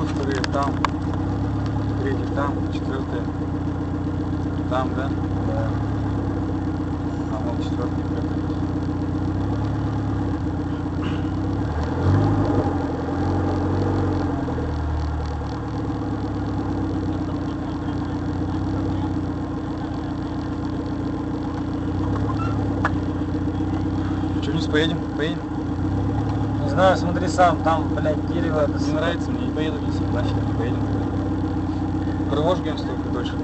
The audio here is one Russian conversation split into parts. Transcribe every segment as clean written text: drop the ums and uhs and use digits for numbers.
первые, вторые там, третий там, четвертый там, да? Да. А вон четвертый прятались. Че, вниз поедем? Поедем? Не знаю, смотри сам, там, блядь, дерево. Не нравится мне, не поеду вниз, нафиг, не поедем. Провожгаем столько дольше.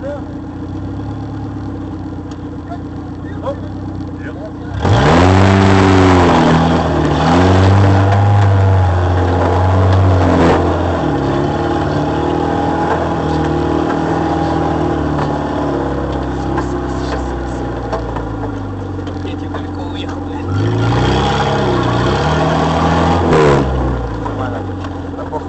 Петя далеко уехал, блядь. Нормально. Да похуй.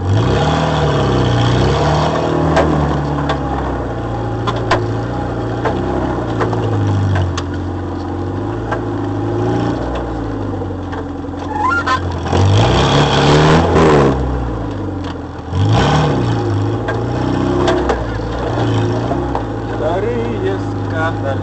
Старые скандали.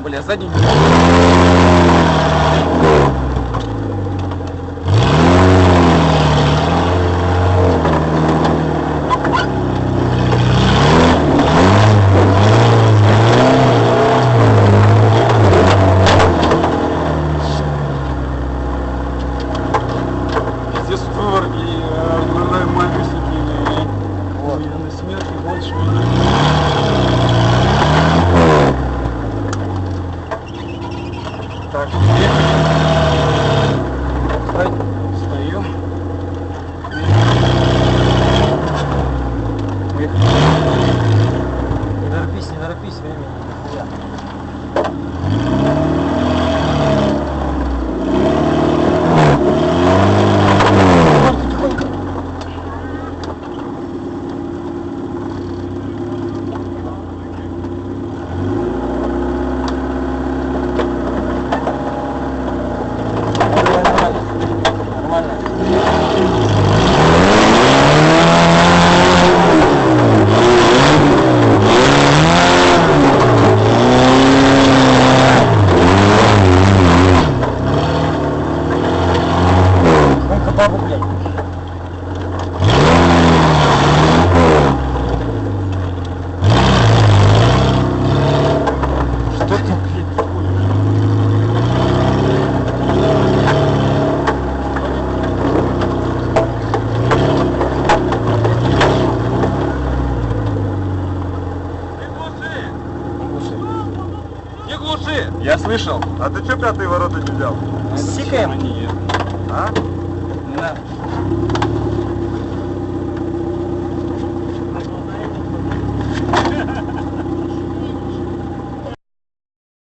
Бля, задний не пиздец, вывор и глаза малюсенькие, и Вот. на смерти больше. Так, Стой. стою. Уехали. Не торопись, времени нихуя. Тихонько. Нормально. Тихонько бабу, блядь. Что ты, блядь, такое? Не глуши! Я слышал. А ты что пятые ворота не взял? Сикаем? Они едут. А? Не надо.